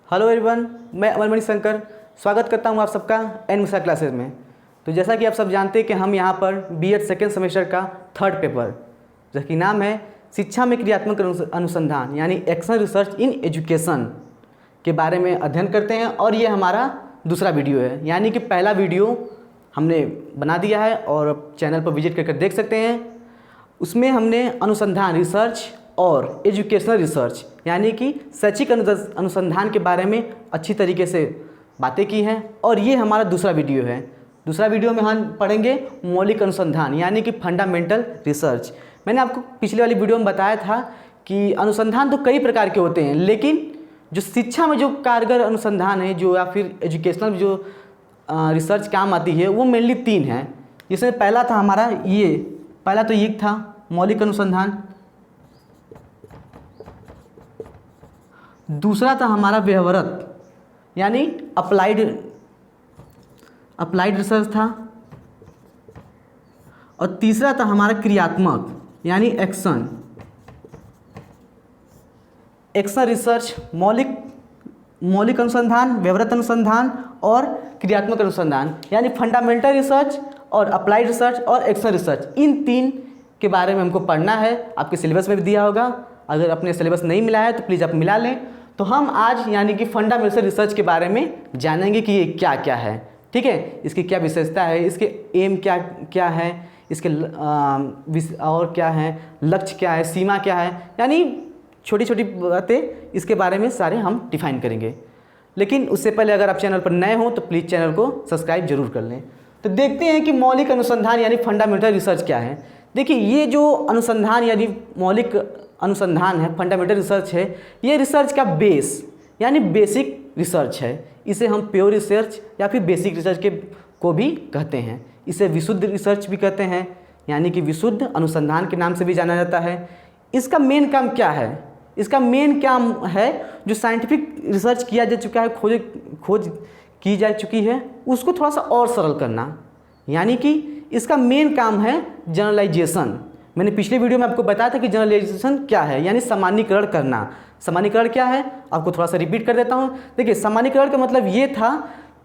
Hello everyone, मैं अमरमणि शंकर स्वागत करता हूं आप सबका एन मिश्रा क्लासेस में। तो जैसा कि आप सब जानते हैं कि हम यहां पर बीएड सेकेंड सेमेस्टर का थर्ड पेपर, जिसकी नाम है शिक्षा में क्रियात्मक अनुसंधान यानी एक्शन रिसर्च इन एजुकेशन के बारे में अध्ययन करते हैं। और ये हमारा दूसरा वीडियो है, यानी कि पहला वीडियो हमने बना दिया है और चैनल पर विजिट करके देख सकते हैं। उसमें हमने अनुसंधान रिसर्च और एजुकेशनल रिसर्च यानी कि शैक्षिक अनुसंधान के बारे में अच्छी तरीके से बातें की हैं। और ये हमारा दूसरा वीडियो है। दूसरा वीडियो में हम पढ़ेंगे मौलिक अनुसंधान यानी कि फंडामेंटल रिसर्च। मैंने आपको पिछले वाली वीडियो में बताया था कि अनुसंधान तो कई प्रकार के होते हैं, लेकिन जो शिक्षा में जो कारगर अनुसंधान है जो या फिर एजुकेशनल जो रिसर्च काम आती है वो मेनली तीन हैं। जिसमें पहला था हमारा पहला तो ये था मौलिक अनुसंधान, दूसरा था हमारा व्यवहारक यानी अप्लाइड रिसर्च था, और तीसरा था हमारा क्रियात्मक यानी एक्शन रिसर्च। मौलिक अनुसंधान, व्यवहारक अनुसंधान और क्रियात्मक अनुसंधान यानी फंडामेंटल रिसर्च और अप्लाइड रिसर्च और एक्शन रिसर्च। इन तीन के बारे में हमको पढ़ना है। आपके सिलेबस में भी दिया होगा, अगर अपने सिलेबस नहीं मिला है तो प्लीज़ आप मिला लें। तो हम आज यानी कि फंडामेंटल रिसर्च के बारे में जानेंगे कि ये क्या क्या है, ठीक है, इसकी क्या विशेषता है, इसके एम क्या क्या है, इसके और क्या है, लक्ष्य क्या है, सीमा क्या है, यानी छोटी छोटी बातें इसके बारे में सारे हम डिफाइन करेंगे। लेकिन उससे पहले अगर आप चैनल पर नए हो तो प्लीज़ चैनल को सब्सक्राइब जरूर कर लें। तो देखते हैं कि मौलिक अनुसंधान यानी फंडामेंटल रिसर्च क्या है। देखिए, ये जो अनुसंधान यानी मौलिक अनुसंधान है, फंडामेंटल रिसर्च है, ये रिसर्च का बेस यानी बेसिक रिसर्च है। इसे हम प्योर रिसर्च या फिर बेसिक रिसर्च को भी कहते हैं। इसे विशुद्ध रिसर्च भी कहते हैं, यानी कि विशुद्ध अनुसंधान के नाम से भी जाना जाता है। इसका मेन काम क्या है? इसका मेन काम है जो साइंटिफिक रिसर्च किया जा चुका है, खोज की जा चुकी है, उसको थोड़ा सा और सरल करना, यानी कि इसका मेन काम है जनरलाइजेशन। मैंने पिछले वीडियो में आपको बताया था कि जनरलाइजेशन क्या है, यानी सामान्यीकरण करना। सामान्यीकरण क्या है आपको थोड़ा सा रिपीट कर देता हूँ। देखिए, सामान्यीकरण का मतलब ये था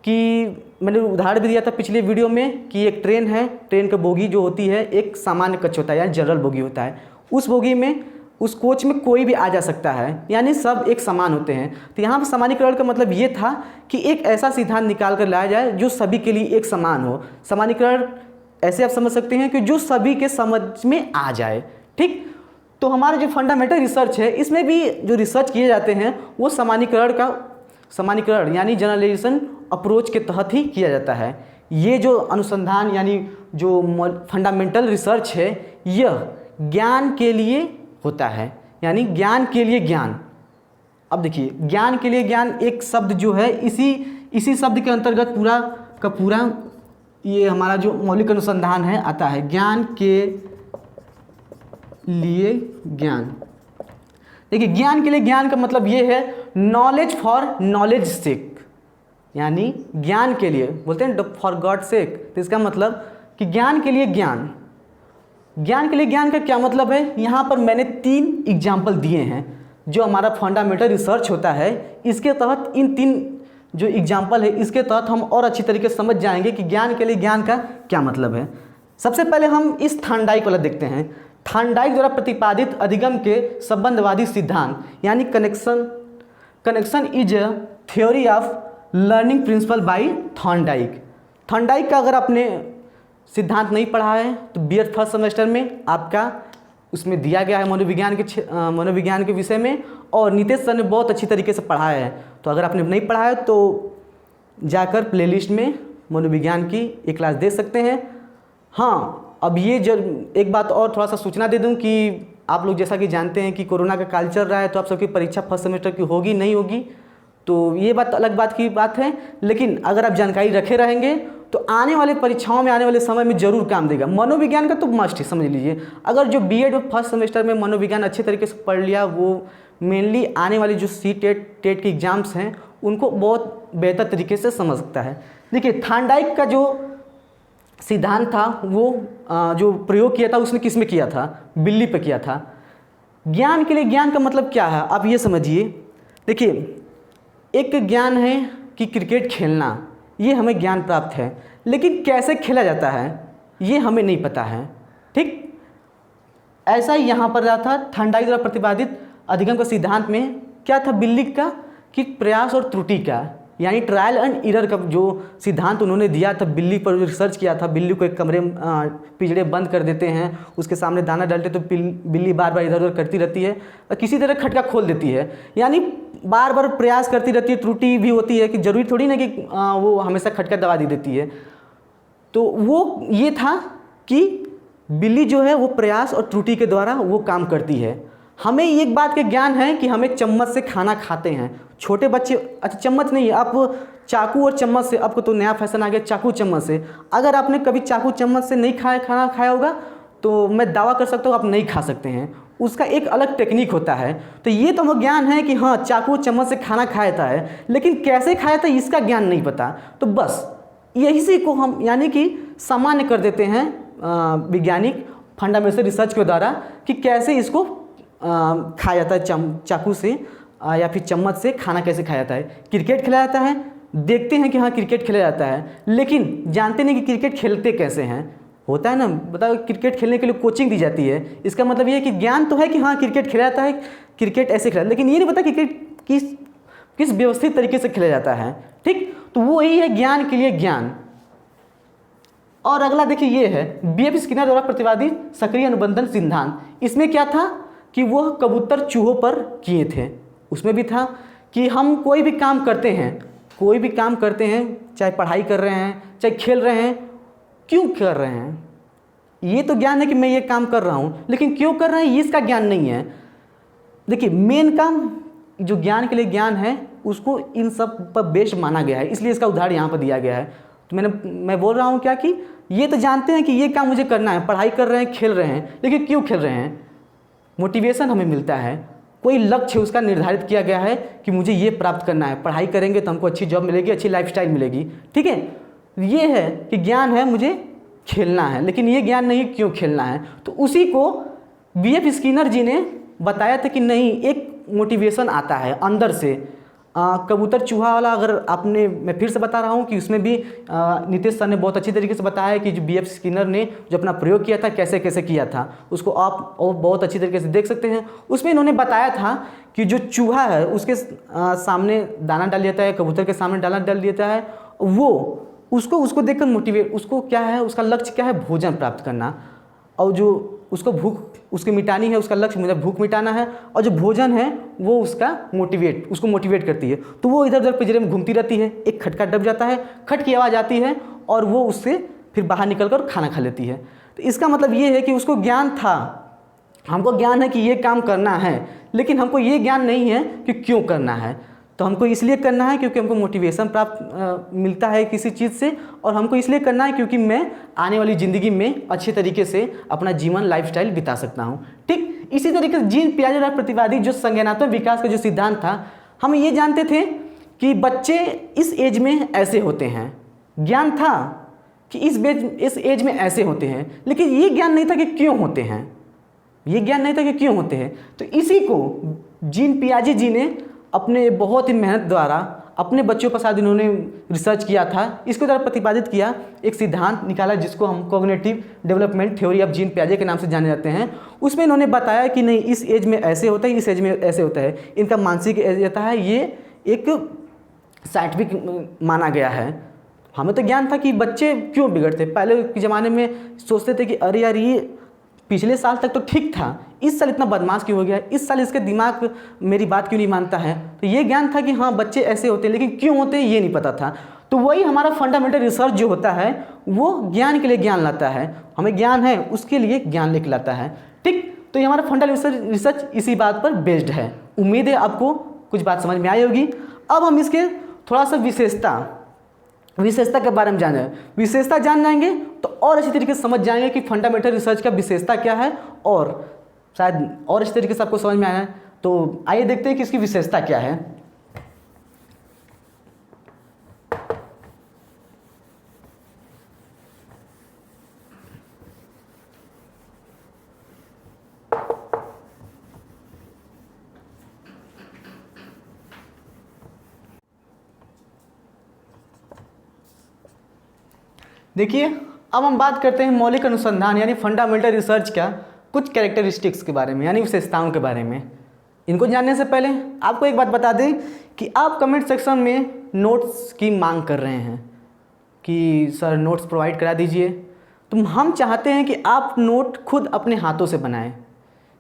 कि मैंने उदाहरण भी दिया था पिछले वीडियो में कि एक ट्रेन है, ट्रेन का बोगी जो होती है एक सामान्य कक्ष होता है यानी जनरल बोगी होता है। उस बोगी में, उस कोच में कोई भी आ जा सकता है, यानी सब एक समान होते हैं। तो यहाँ पर सामान्यीकरण का मतलब ये था कि एक ऐसा सिद्धांत निकाल कर लाया जाए जो सभी के लिए एक समान हो। सामान्यीकरण ऐसे आप समझ सकते हैं कि जो सभी के समझ में आ जाए, ठीक। तो हमारा जो फंडामेंटल रिसर्च है, इसमें भी जो रिसर्च किए जाते हैं वो सामान्यीकरण यानी जनरलाइजेशन अप्रोच के तहत ही किया जाता है। ये जो अनुसंधान यानी जो फंडामेंटल रिसर्च है, यह ज्ञान के लिए होता है, यानी ज्ञान के लिए ज्ञान। अब देखिए, ज्ञान के लिए ज्ञान एक शब्द जो है, इसी शब्द के अंतर्गत पूरा का पूरा ये हमारा जो मौलिक अनुसंधान है आता है। ज्ञान के लिए ज्ञान। देखिए, ज्ञान के लिए ज्ञान का मतलब ये है नॉलेज फॉर नॉलेज सेक, यानी ज्ञान के लिए बोलते हैं फॉर गॉड सेक। तो इसका मतलब कि ज्ञान के लिए ज्ञान। ज्ञान के लिए ज्ञान का क्या मतलब है? यहाँ पर मैंने 3 एग्जाम्पल दिए हैं जो हमारा फंडामेंटल रिसर्च होता है। इसके तहत इन 3 जो एग्जाम्पल है, इसके तहत हम और अच्छी तरीके से समझ जाएंगे कि ज्ञान के लिए ज्ञान का क्या मतलब है। सबसे पहले हम इस थार्नडाइक वाला देखते हैं। थार्नडाइक द्वारा प्रतिपादित अधिगम के संबंधवादी सिद्धांत यानी connection is a theory of learning principal bye Thorndike. Thorndike का अगर आपने सिद्धांत नहीं पढ़ा है तो बीएड फर्स्ट सेमेस्टर में आपका उसमें दिया गया है मनोविज्ञान के विषय में, और नीतीश सर ने बहुत अच्छी तरीके से पढ़ाया है। तो अगर आपने नहीं पढ़ा है तो जाकर प्लेलिस्ट में मनोविज्ञान की एक क्लास देख सकते हैं। हाँ, अब ये एक बात और थोड़ा सा सूचना दे दूं कि आप लोग जैसा कि जानते हैं कि कोरोना का काल चल रहा है, तो आप सबकी परीक्षा फर्स्ट सेमेस्टर की होगी नहीं होगी, तो ये बात अलग बात है। लेकिन अगर आप जानकारी रखे रहेंगे तो आने वाले परीक्षाओं में, आने वाले समय में जरूर काम देगा। मनोविज्ञान का तो मस्ट ही समझ लीजिए। अगर जो बीएड फर्स्ट सेमेस्टर में मनोविज्ञान अच्छे तरीके से पढ़ लिया, वो मेनली आने वाली जो टेट के एग्जाम्स हैं उनको बहुत बेहतर तरीके से समझ सकता है। देखिए, थार्नडाइक का जो सिद्धांत था वो जो प्रयोग किया था उसने किस में किया था? बिल्ली पे किया था। ज्ञान के लिए ज्ञान का मतलब क्या है आप ये समझिए। देखिए, एक ज्ञान है कि क्रिकेट खेलना, ये हमें ज्ञान प्राप्त है, लेकिन कैसे खेला जाता है ये हमें नहीं पता है। ठीक, ऐसा ही यहाँ पर रहा था थर्नडाइक द्वारा प्रतिपादित अधिगम का सिद्धांत में क्या था, बिल्ली का कि प्रयास और त्रुटि का, यानी ट्रायल एंड एरर का जो सिद्धांत उन्होंने दिया था, बिल्ली पर जो रिसर्च किया था। बिल्ली को एक कमरे में पिंजरे बंद कर देते हैं, उसके सामने दाना डालते तो बिल्ली बार बार इधर उधर करती रहती है और किसी तरह खटका खोल देती है, यानी बार बार प्रयास करती रहती है, त्रुटि भी होती है कि जरूरी थोड़ी ना कि वो हमेशा खटका दबा देती है। तो वो ये था कि बिल्ली जो है वो प्रयास और त्रुटि के द्वारा वो काम करती है। हमें एक बात का ज्ञान है कि हमें चम्मच से खाना खाते हैं, छोटे बच्चे, अच्छा चम्मच नहीं, आप चाकू और चम्मच से, आपको तो नया फैशन आ गया चाकू चम्मच से। अगर आपने कभी चाकू चम्मच से नहीं खाना खाया होगा तो मैं दावा कर सकता हूँ आप नहीं खा सकते हैं, उसका एक अलग टेक्निक होता है। तो ये तो हमें ज्ञान है कि हाँ चाकू चम्मच से खाना खाया जाता है, लेकिन कैसे खाया था इसका ज्ञान नहीं पता। तो बस यही से को हम यानी कि सामान्य कर देते हैं वैज्ञानिक फंडामेंटल रिसर्च के द्वारा कि कैसे इसको खाया जाता है चाकू से या फिर चम्मच से खाना कैसे खाया जाता है। क्रिकेट खेला जाता है, देखते हैं कि हाँ क्रिकेट खेला जाता है, लेकिन जानते नहीं कि क्रिकेट खेलते कैसे हैं। होता है ना, बताओ क्रिकेट खेलने के लिए कोचिंग दी जाती है, इसका मतलब ये है कि ज्ञान तो है कि हाँ क्रिकेट खेला जाता है, क्रिकेट ऐसे खेला, लेकिन ये नहीं पता क्रिकेट किस व्यवस्थित तरीके से खेला जाता है। ठीक, तो वो यही है ज्ञान के लिए ज्ञान। और अगला देखिए ये है बीएफ स्किनर द्वारा प्रतिपादित सक्रिय अनुबंधन सिद्धांत। इसमें क्या था कि वह कबूतर चूहों पर किए थे। उसमें भी था कि हम कोई भी काम करते हैं, चाहे पढ़ाई कर रहे हैं चाहे खेल रहे हैं, क्यों कर रहे हैं ये तो ज्ञान है कि मैं ये काम कर रहा हूँ, लेकिन क्यों कर रहे हैं ये इसका ज्ञान नहीं है। देखिए मेन काम जो ज्ञान के लिए ज्ञान है उसको इन सब पर बेस्ड माना गया है, इसलिए इसका उदाहरण यहाँ पर दिया गया है। तो मैं बोल रहा हूँ क्या कि ये तो जानते हैं कि ये काम मुझे करना है, पढ़ाई कर रहे हैं, खेल रहे हैं, लेकिन क्यों खेल रहे हैं, मोटिवेशन हमें मिलता है, कोई लक्ष्य उसका निर्धारित किया गया है कि मुझे ये प्राप्त करना है, पढ़ाई करेंगे तो हमको अच्छी जॉब मिलेगी, अच्छी लाइफस्टाइल मिलेगी। ठीक है, ये है कि ज्ञान है मुझे खेलना है, लेकिन ये ज्ञान नहीं क्यों खेलना है। तो उसी को बीएफ स्किनर जी ने बताया था कि नहीं, एक मोटिवेशन आता है अंदर से। कबूतर चूहा वाला अगर आपने, मैं फिर से बता रहा हूँ कि उसमें भी नीतीश सर ने बहुत अच्छी तरीके से बताया है कि जो बीएफ स्किनर ने जो अपना प्रयोग किया था कैसे कैसे किया था, उसको आप और बहुत अच्छी तरीके से देख सकते हैं। उसमें इन्होंने बताया था कि जो चूहा है उसके सामने दाना डाल देता है, कबूतर के सामने दाना डाल देता है, वो उसको देखकर मोटिवेट, उसको क्या है, उसका लक्ष्य क्या है, भोजन प्राप्त करना, और जो उसको भूख उसकी मिटानी है, उसका लक्ष्य मुझे भूख मिटाना है, और जो भोजन है वो उसको मोटिवेट करती है। तो वो इधर उधर पिंजरे में घूमती रहती है, एक खटका दब जाता है, खट की आवाज़ आती है और वो उससे फिर बाहर निकल कर खाना खा लेती है। तो इसका मतलब ये है कि उसको ज्ञान था, हमको ज्ञान है कि ये काम करना है, लेकिन हमको ये ज्ञान नहीं है कि क्यों करना है। तो हमको इसलिए करना है क्योंकि हमको मोटिवेशन प्राप्त मिलता है किसी चीज़ से, और हमको इसलिए करना है क्योंकि मैं आने वाली ज़िंदगी में अच्छे तरीके से अपना जीवन लाइफस्टाइल बिता सकता हूँ। ठीक, इसी तरीके से जीन पियाजे द्वारा प्रतिपादित जो संज्ञानात्मक विकास का जो सिद्धांत था, हम ये जानते थे कि बच्चे इस एज में ऐसे होते हैं, ज्ञान था कि इस एज में ऐसे होते हैं, लेकिन ये ज्ञान नहीं था कि क्यों होते हैं, ये ज्ञान नहीं था कि क्यों होते हैं। तो इसी को जीन पियाजे जी ने अपने बहुत ही मेहनत द्वारा अपने बच्चों के साथ इन्होंने रिसर्च किया था, इसके द्वारा प्रतिपादित किया, एक सिद्धांत निकाला जिसको हम cognitive development theory of Jean पियाजे के नाम से जाने जाते हैं। उसमें इन्होंने बताया कि नहीं, इस एज में ऐसे होता है, इस एज में ऐसे होता है, इनका मानसिक एज रहता है, ये एक साइंटिफिक माना गया है। हमें तो ज्ञान था कि बच्चे क्यों बिगड़ते, पहले के ज़माने में सोचते थे कि अरे यार ये पिछले साल तक तो ठीक था, इस साल इतना बदमाश क्यों हो गया, इस साल इसके दिमाग मेरी बात क्यों नहीं मानता है। तो ये ज्ञान था कि हाँ बच्चे ऐसे होते हैं, लेकिन क्यों होते हैं ये नहीं पता था। तो वही हमारा फंडामेंटल रिसर्च जो होता है वो ज्ञान के लिए ज्ञान लाता है, हमें ज्ञान है उसके लिए ज्ञान लेके लाता है। ठीक, तो ये हमारा फंडामेंटल रिसर्च इसी बात पर बेस्ड है। उम्मीद है आपको कुछ बात समझ में आई होगी। अब हम इसके थोड़ा सा विशेषता के बारे में जाने, विशेषता जान जाएंगे तो और अच्छी तरीके से समझ जाएंगे कि फंडामेंटल रिसर्च का विशेषता क्या है, और शायद और अच्छी तरीके से आपको समझ में आया है। तो आइए देखते हैं कि इसकी विशेषता क्या है। देखिए, अब हम बात करते हैं मौलिक अनुसंधान यानी फंडामेंटल रिसर्च का कुछ कैरेक्टरिस्टिक्स के बारे में यानी विशेषताओं के बारे में। इनको जानने से पहले आपको एक बात बता दें कि आप कमेंट सेक्शन में नोट्स की मांग कर रहे हैं कि सर नोट्स प्रोवाइड करा दीजिए, तो हम चाहते हैं कि आप नोट खुद अपने हाथों से बनाएं,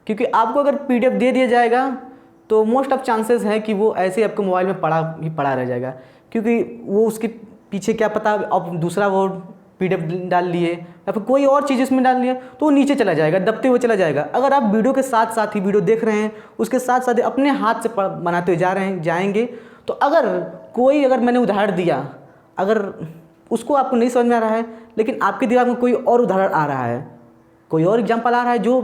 क्योंकि आपको अगर पीडीएफ दे दिया जाएगा तो मोस्ट ऑफ चांसेस है कि वो ऐसे आपके मोबाइल में पड़ा रह जाएगा, क्योंकि वो उसके पीछे क्या पता अब दूसरा वो पीडीएफ डाल लिए या फिर कोई और चीज़ इसमें डाल लिए तो वो नीचे चला जाएगा, दबते हुए चला जाएगा। अगर आप वीडियो के साथ साथ ही वीडियो देख रहे हैं, उसके साथ साथ अपने हाथ से बनाते हुए जाएंगे तो अगर मैंने उदाहरण दिया, अगर उसको आपको नहीं समझ में आ रहा है लेकिन आपके दिमाग में कोई और उदाहरण आ रहा है, कोई और एग्जाम्पल आ रहा है जो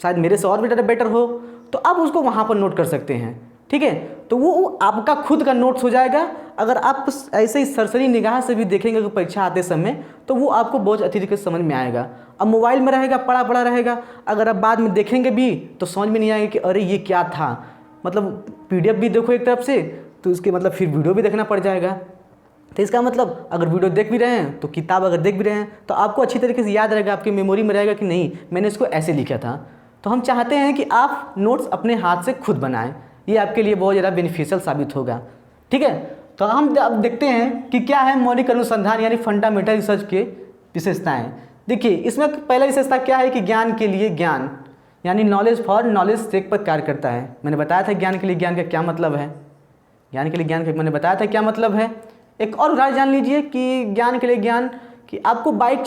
शायद मेरे से और भी बेटर हो, तो आप उसको वहाँ पर नोट कर सकते हैं। ठीक है, तो वो आपका खुद का नोट्स हो जाएगा। अगर आप ऐसे ही सरसरी निगाह से भी देखेंगे कि परीक्षा आते समय तो वो आपको बहुत अच्छी तरीके से समझ में आएगा। अब मोबाइल में रहेगा, पड़ा रहेगा, अगर आप बाद में देखेंगे भी तो समझ में नहीं आएगा कि अरे ये क्या था। मतलब पीडीएफ भी देखो एक तरफ से तो उसके मतलब फिर वीडियो भी देखना पड़ जाएगा। तो इसका मतलब अगर वीडियो देख भी रहे हैं तो किताब अगर देख भी रहे हैं तो आपको अच्छी तरीके से याद रहेगा, आपकी मेमोरी में रहेगा कि नहीं मैंने इसको ऐसे लिखा था। तो हम चाहते हैं कि आप नोट्स अपने हाथ से खुद बनाएं, ये आपके लिए बहुत ज़्यादा बेनिफिशियल साबित होगा। ठीक है, तो हम अब देखते हैं कि क्या है मौलिक अनुसंधान यानी फंडामेंटल रिसर्च के विशेषताएं। देखिए, इसमें पहला विशेषता क्या है कि ज्ञान के लिए ज्ञान यानी नॉलेज फॉर नॉलेज सेक पर कार्य करता है। मैंने बताया था ज्ञान के लिए ज्ञान का क्या मतलब है, ज्ञान के लिए ज्ञान का मैंने बताया था क्या मतलब है। एक और उदाहरण जान लीजिए कि ज्ञान के लिए ज्ञान कि आपको बाइक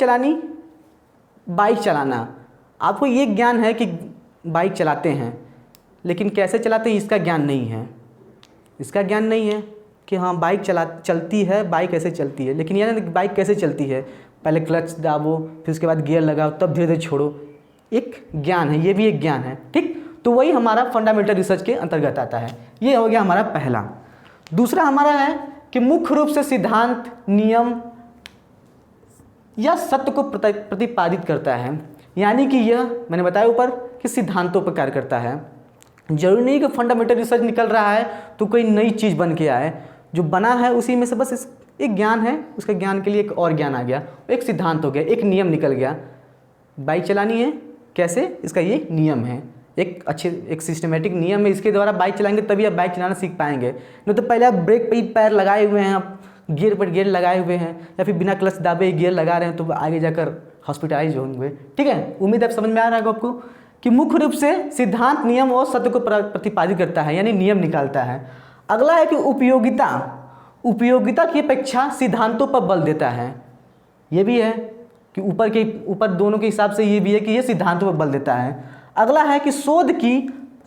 चलाना, आपको ये ज्ञान है कि बाइक चलाते हैं, लेकिन कैसे चलाते हैं इसका ज्ञान नहीं है। इसका ज्ञान नहीं है कि हाँ बाइक चलती है, बाइक ऐसे चलती है, लेकिन यह नहीं बाइक कैसे चलती है, पहले क्लच दाबो फिर उसके बाद गियर लगाओ तब धीरे धीरे छोड़ो, एक ज्ञान है, ये भी एक ज्ञान है। ठीक, तो वही हमारा फंडामेंटल रिसर्च के अंतर्गत आता है। ये हो गया हमारा पहला। दूसरा हमारा है कि मुख्य रूप से सिद्धांत, नियम या सत्य को प्रतिपादित करता है, यानी कि यह मैंने बताया ऊपर कि सिद्धांतों पर कार्य करता है। जरूरी नहीं कि फंडामेंटल रिसर्च निकल रहा है तो कोई नई चीज़ बन के आए, जो बना है उसी में से बस एक ज्ञान है, उसके ज्ञान के लिए एक और ज्ञान आ गया, एक सिद्धांत हो गया, एक नियम निकल गया। बाइक चलानी है कैसे, इसका ये नियम है, एक सिस्टमेटिक नियम है, इसके द्वारा बाइक चलाएंगे तभी आप बाइक चलाना सीख पाएंगे। नहीं तो पहले आप ब्रेक पे ही पैर लगाए हुए हैं, आप गियर पर गियर लगाए हुए हैं या फिर बिना क्लच दाबे गियर लगा रहे हैं तो आगे जाकर हॉस्पिटलाइज होंगे। ठीक है, उम्मीद है समझ में आ रहा है आपको कि मुख्य रूप से सिद्धांत, नियम और सत्य को प्रतिपादित करता है यानी नियम निकालता है। अगला है कि उपयोगिता की अपेक्षा सिद्धांतों पर बल देता है। ये भी है कि ऊपर दोनों के हिसाब से ये भी है कि ये सिद्धांतों पर बल देता है। अगला है कि शोध की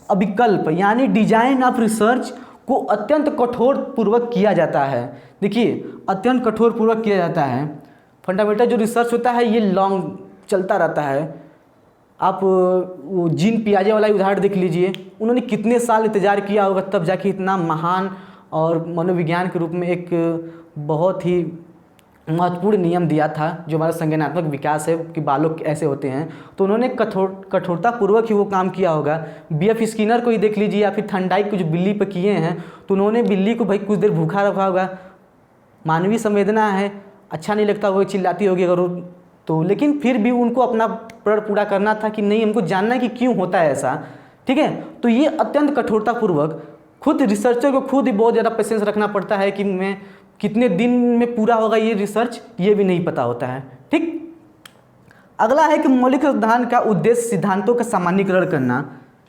अभिकल्प यानी डिजाइन ऑफ रिसर्च को अत्यंत कठोर पूर्वक किया जाता है। देखिए, अत्यंत कठोर पूर्वक किया जाता है। फंडामेंटल जो रिसर्च होता है ये लॉन्ग चलता रहता है। आप वो जीन पियाजे वाला उदाहरण देख लीजिए, उन्होंने कितने साल इंतजार किया होगा तब जाके इतना महान और मनोविज्ञान के रूप में एक बहुत ही महत्वपूर्ण नियम दिया था जो हमारा संज्ञानात्मक विकास है कि बालों ऐसे होते हैं। तो उन्होंने कठोरता पूर्वक ही वो काम किया होगा। बीएफ स्किनर को ही देख लीजिए या फिर थर्नडाइक को जो बिल्ली पर किए हैं तो उन्होंने बिल्ली को भाई कुछ देर भूखा रखा होगा। मानवीय संवेदना है, अच्छा नहीं लगता वो चिल्लाती होगी अगर तो, लेकिन फिर भी उनको अपना प्रण पूरा करना था कि नहीं हमको जानना है कि क्यों होता है ऐसा। ठीक है, तो ये अत्यंत कठोरतापूर्वक खुद रिसर्चर को खुद ही बहुत ज़्यादा पेशेंस रखना पड़ता है कि मैं कितने दिन में पूरा होगा ये रिसर्च, ये भी नहीं पता होता है। ठीक, अगला है कि मौलिक सिद्धांत का उद्देश्य सिद्धांतों का सामान्यीकरण करना।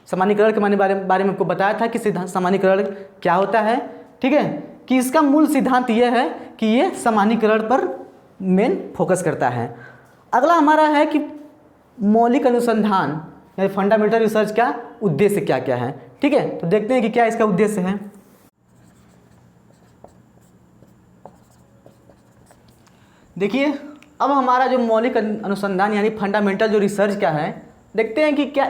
सामान्यीकरण के बारे में आपको बताया था कि सिद्धांत सामान्यीकरण क्या होता है। ठीक है, कि इसका मूल सिद्धांत यह है कि ये सामान्यीकरण पर मेन फोकस करता है। अगला हमारा है कि मौलिक अनुसंधान यानी फंडामेंटल रिसर्च का उद्देश्य क्या क्या है। ठीक है, तो देखते हैं कि क्या इसका उद्देश्य है। देखिए, अब हमारा जो मौलिक अनुसंधान यानी फंडामेंटल जो रिसर्च क्या है, देखते हैं कि क्या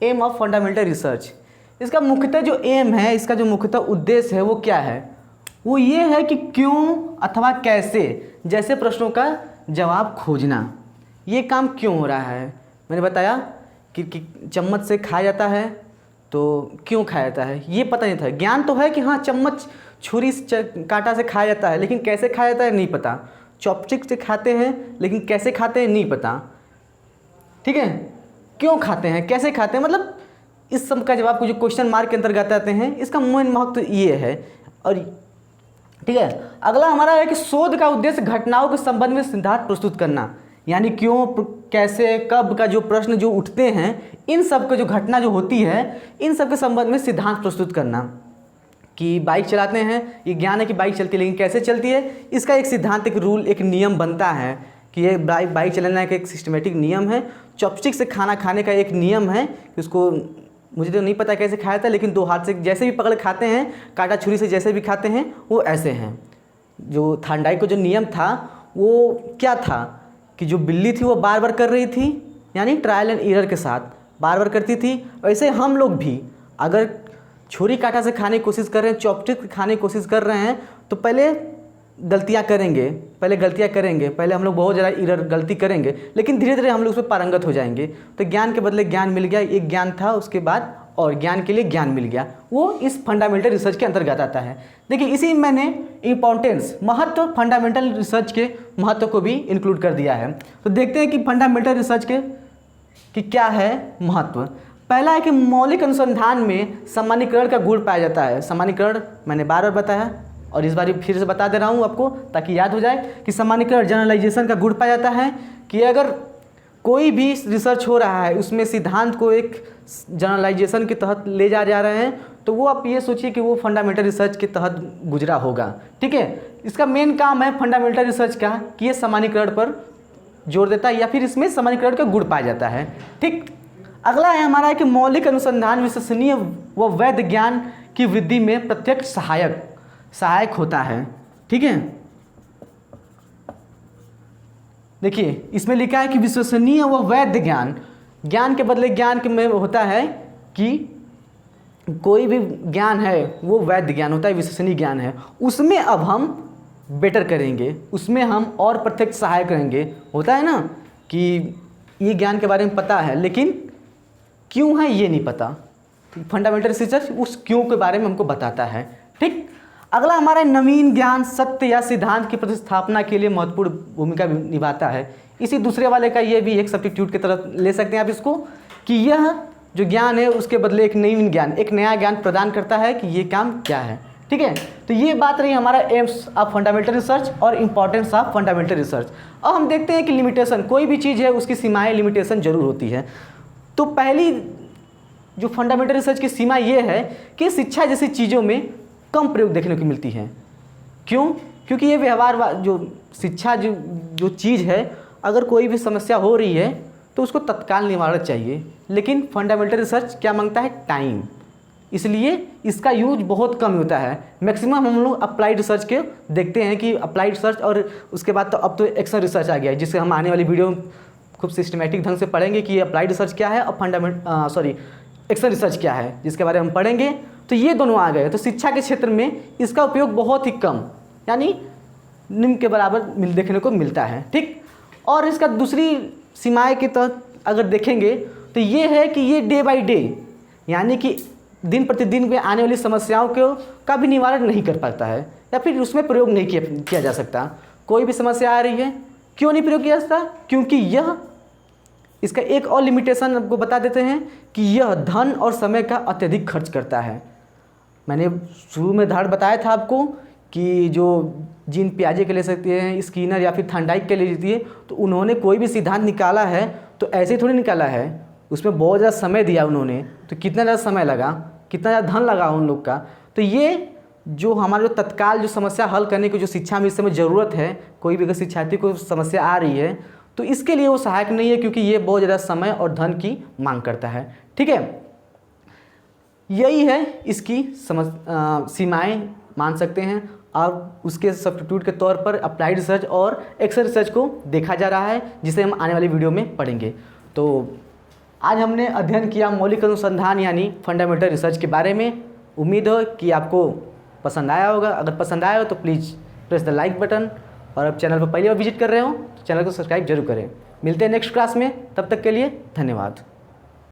एम ऑफ फंडामेंटल रिसर्च, इसका मुख्यतः जो एम है, इसका जो मुख्यतः उद्देश्य है वो क्या है। वो ये है कि क्यों अथवा कैसे जैसे प्रश्नों का जवाब खोजना। ये काम क्यों हो रहा है, मैंने बताया कि चम्मच से खाया जाता है तो क्यों खाया जाता है ये पता नहीं था। ज्ञान तो है कि हाँ चम्मच छुरी कांटा से खाया जाता है, लेकिन कैसे खाया जाता है नहीं पता। चॉपस्टिक से खाते हैं, लेकिन कैसे खाते हैं नहीं पता। ठीक है, क्यों खाते हैं, कैसे खाते हैं, मतलब इस सब का जवाब को जो क्वेश्चन मार्क के अंतर्गत आते हैं, इसका मेन महत्व ये है। और ठीक है, अगला हमारा है कि शोध का उद्देश्य घटनाओं के संबंध में सिद्धांत प्रस्तुत करना, यानी क्यों, कैसे, कब का जो प्रश्न जो उठते हैं, इन सब का जो घटना जो होती है, इन सब के संबंध में सिद्धांत प्रस्तुत करना। कि बाइक चलाते हैं, ये ज्ञान है कि बाइक चलती है, लेकिन कैसे चलती है, इसका एक सिद्धांत, एक रूल, एक नियम बनता है कि ये बाइक चलाने का एक सिस्टमेटिक नियम है। चॉपस्टिक से खाना खाने का एक नियम है कि उसको, मुझे तो नहीं पता कैसे खाया था, लेकिन 2 हाथ से जैसे भी पकड़ खाते हैं, कांटा छुरी से जैसे भी खाते हैं वो ऐसे हैं। जो थार्डाइक का जो नियम था वो क्या था कि जो बिल्ली थी वो बार बार कर रही थी, यानी ट्रायल एंड एरर के साथ बार बार करती थी। वैसे हम लोग भी अगर छुरी कांटा से खाने की कोशिश कर रहे हैं, चॉपस्टिक से खाने की कोशिश कर रहे हैं, तो पहले गलतियाँ करेंगे, पहले हम लोग बहुत ज़्यादा एरर गलती करेंगे, लेकिन धीरे धीरे हम लोग उसमें पारंगत हो जाएंगे। तो ज्ञान के बदले ज्ञान मिल गया, एक ज्ञान था उसके बाद और ज्ञान के लिए ज्ञान मिल गया, वो इस फंडामेंटल रिसर्च के अंतर्गत आता है। देखिए इसी मैंने इम्पोर्टेंस, महत्व, फंडामेंटल रिसर्च के महत्व को भी इंक्लूड कर दिया है। तो देखते हैं कि फंडामेंटल रिसर्च के कि क्या है महत्व। पहला है कि मौलिक अनुसंधान में सामान्यीकरण का गुण पाया जाता है। सामान्यीकरण मैंने बार बार बताया और इस बार फिर से बता दे रहा हूँ आपको ताकि याद हो जाए कि सामान्यीकरण, जनरलाइजेशन का गुण पाया जाता है कि अगर कोई भी रिसर्च हो रहा है उसमें सिद्धांत को एक जनरलाइजेशन के तहत ले जा रहे हैं, तो वो आप ये सोचिए कि वो फंडामेंटल रिसर्च के तहत गुजरा होगा। ठीक है, इसका मेन काम है फंडामेंटल रिसर्च का कि ये सामान्यीकरण पर जोर देता है या फिर इसमें सामान्यीकरण का गुण पाया जाता है। ठीक, अगला है हमारा कि मौलिक अनुसंधान विश्वसनीय व वैध ज्ञान की वृद्धि में प्रत्यक्ष सहायक होता है। ठीक है, देखिए इसमें लिखा है कि विश्वसनीय व वैध ज्ञान के बदले ज्ञान के में होता है कि कोई भी ज्ञान है वो वैध ज्ञान होता है, विश्वसनीय ज्ञान है, उसमें अब हम बेटर करेंगे, उसमें हम और प्रत्यक्ष सहायक करेंगे। होता है ना कि ये ज्ञान के बारे में पता है लेकिन क्यों है ये नहीं पता, फंडामेंटल रिसर्च उस क्यों के बारे में हमको बताता है। ठीक, अगला हमारा नवीन ज्ञान सत्य या सिद्धांत की प्रतिस्थापना के लिए महत्वपूर्ण भूमिका निभाता है। इसी दूसरे वाले का ये भी एक सब्स्टिट्यूट की तरह ले सकते हैं आप इसको, कि यह जो ज्ञान है उसके बदले एक नवीन ज्ञान, एक नया ज्ञान प्रदान करता है कि ये काम क्या है। ठीक है, तो ये बात रही हमारा एम्स ऑफ फंडामेंटल रिसर्च और इंपॉर्टेंस ऑफ फंडामेंटल रिसर्च। अब हम देखते हैं कि लिमिटेशन, कोई भी चीज़ है उसकी सीमाएँ, लिमिटेशन जरूर होती है। तो पहली जो फंडामेंटल रिसर्च की सीमा ये है कि शिक्षा जैसी चीज़ों में कम प्रयोग देखने को मिलती है। क्यों? क्योंकि ये व्यवहार जो शिक्षा जो चीज़ है, अगर कोई भी समस्या हो रही है तो उसको तत्काल निवारण चाहिए, लेकिन फंडामेंटल रिसर्च क्या मांगता है? टाइम। इसलिए इसका यूज बहुत कम होता है। मैक्सिमम हम लोग अप्लाइड रिसर्च के देखते हैं कि अप्लाइड रिसर्च, और उसके बाद तो अब तो एक्शन रिसर्च आ गया है, जिससे हम आने वाली वीडियो में खूब सिस्टमेटिक ढंग से पढ़ेंगे कि अप्लाइड रिसर्च क्या है और एक्शन रिसर्च क्या है, जिसके बारे में हम पढ़ेंगे। तो ये दोनों आ गए। तो शिक्षा के क्षेत्र में इसका उपयोग बहुत ही कम, यानी निम्न के बराबर देखने को मिलता है। ठीक, और इसका दूसरी सीमाएं के तहत अगर देखेंगे तो ये है कि ये डे बाय डे, यानी कि दिन प्रतिदिन में आने वाली समस्याओं का भी निवारण नहीं कर पाता है, या फिर उसमें प्रयोग नहीं किया जा सकता। कोई भी समस्या आ रही है, क्यों नहीं प्रयोग किया जा सकता? क्योंकि यह, इसका एक और लिमिटेशन आपको बता देते हैं कि यह धन और समय का अत्यधिक खर्च करता है। मैंने शुरू में उदाहरण बताया था आपको कि जो जीन पियाजे के ले सकते हैं, स्किनर या फिर थॉर्नडाइक के ले लीजिए, तो उन्होंने कोई भी सिद्धांत निकाला है तो ऐसे ही थोड़ी निकाला है, उसमें बहुत ज़्यादा समय दिया उन्होंने। तो कितना ज़्यादा समय लगा, कितना ज़्यादा धन लगा उन लोग का। तो ये जो हमारे जो तत्काल जो समस्या हल करने की जो शिक्षा में इस समय ज़रूरत है, कोई भी अगर शिक्षार्थी को समस्या आ रही है तो इसके लिए वो सहायक नहीं है, क्योंकि ये बहुत ज़्यादा समय और धन की मांग करता है। ठीक है, यही है इसकी सीमाएं मान सकते हैं। और उसके सब्स्टिट्यूट के तौर पर अप्लाइड रिसर्च और एक्शन रिसर्च को देखा जा रहा है, जिसे हम आने वाली वीडियो में पढ़ेंगे। तो आज हमने अध्ययन किया मौलिक अनुसंधान यानी फंडामेंटल रिसर्च के बारे में। उम्मीद है कि आपको पसंद आया होगा। अगर पसंद आया हो तो please press the like button, और अब चैनल पर पहली बार विजिट कर रहे हो तो चैनल को सब्सक्राइब जरूर करें। मिलते हैं नेक्स्ट क्लास में, तब तक के लिए धन्यवाद।